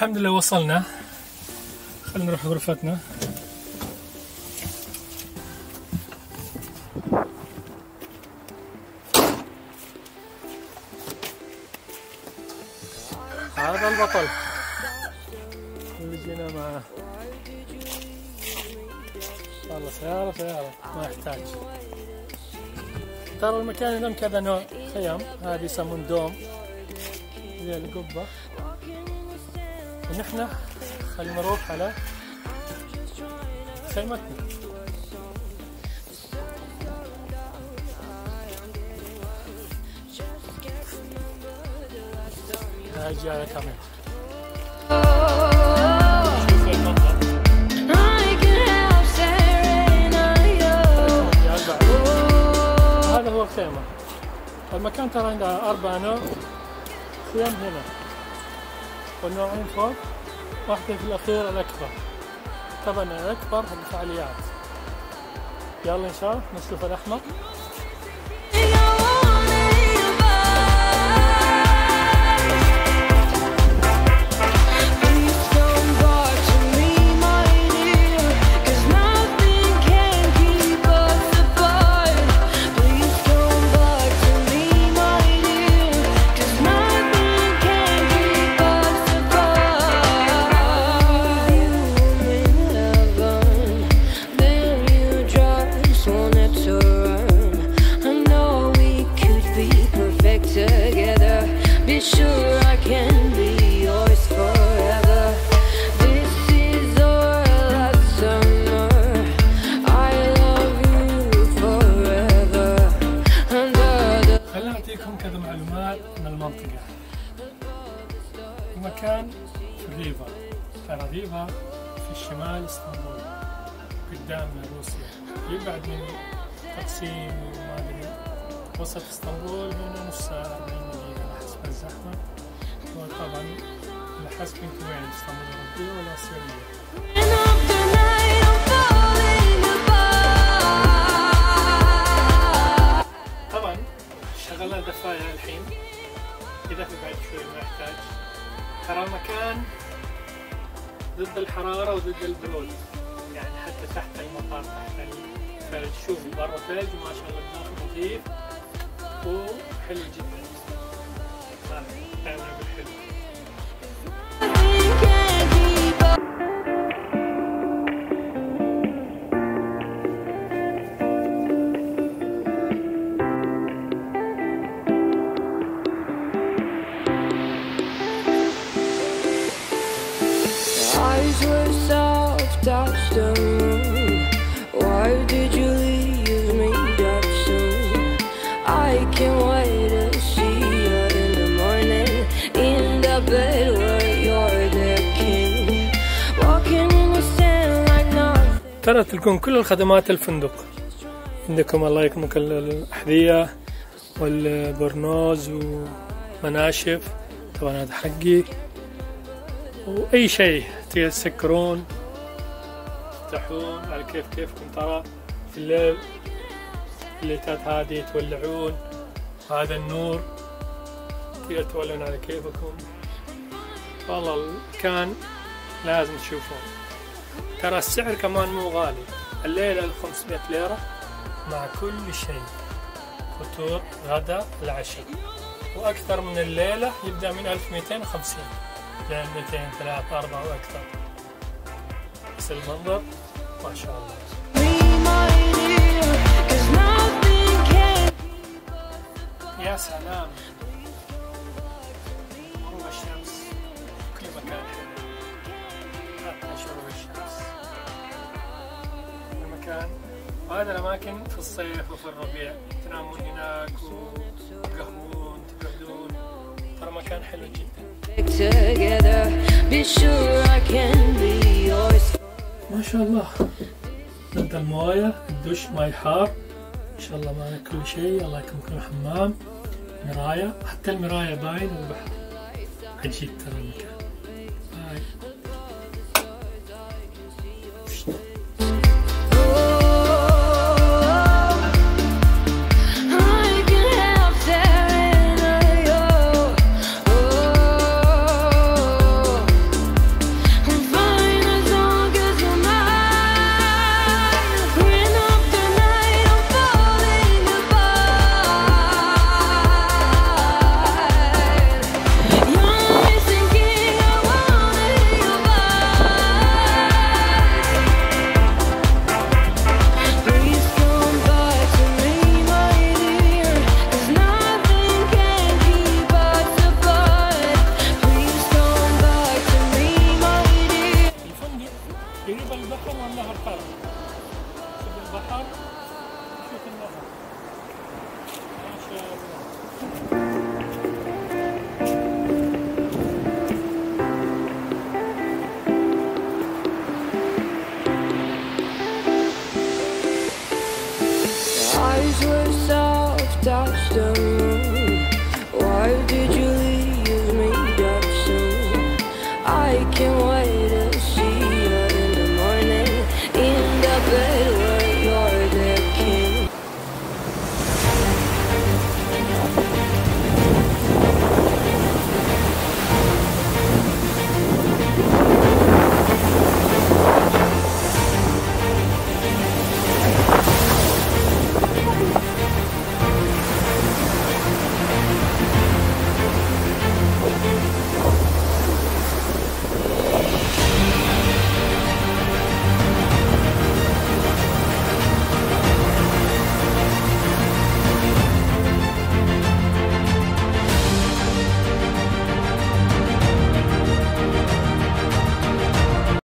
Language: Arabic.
الحمد لله وصلنا. خلينا نروح غرفتنا. هذا البطل اللي جينا معاه. والله سيارة ما يحتاج. ترى المكان هنا كذا نوع خيام، هذه يسمون دوم زي القبة. ونحن خلينا نروح على خيمتنا. هاي جاية كاميرا. هذا هو الخيمة. المكان ترى عندها 4 نوع خيام هنا، والنوعين فوق، واحدة في الأخير الأكبر. طبعا الأكبر الفعاليات. يلا نشوف الأحمر. كذا معلومات عن المنطقة. المكان في ريفا. ترى ريفا في الشمال اسطنبول، قدام روسيا، يبعد من تقسيم وما ادري. وسط اسطنبول هنا نص ساعة 40 دقيقة على حسب الزحمة. وطبعا على حسب انت وين، اسطنبول أوروبية ولا آسيوية. طبعا شغلنا دفاية الحين، إذا في بعد شوي ما يحتاج. ترى المكان ضد الحرارة وضد البرود، يعني حتى تحت المطار تحت الثلج. شوف برا ثلج وما شاء الله الداخل نظيف وحلو جدا. دائما أقول حلو. Touch the moon. Why did you leave me that soon? I can't wait to see you in the morning, in the bed where you're the king, walking in the sand like nothing. ترى تلقون كل الخدمات الفندق عندكم. الله يكرمك، الأحذية والبرنوز ومناشف، طبعا هذا حقي، وأي شيء تسكرون تفتحون على كيفكم. ترى في الليل الليتات هذه تولعون، هذا النور تولون على كيفكم. والله المكان لازم تشوفون. ترى السعر كمان مو غالي، الليلة 500 ليرة مع كل شيء، فطور غدا العشاء. وأكثر من الليلة يبدأ من 1250 لين 200 3 4 وأكثر. بس المنظر ما شاء الله. يا سلام، غروب الشمس كل مكان حلو، حتى شروق الشمس. المكان وهذا الأماكن في الصيف وفي الربيع تنامون هناك وتقهوون تقعدون. ترى مكان حلو جدا ما شاء الله. ضد الموية، الدش ماي حار ان شاء الله، معنا كل شيء. الله يكرمكم، حمام، مراية، حتى المراية باين، والبحر. عجيب ترى المكان. هاي النهر ما شاء الله. Eyes were soft, touched them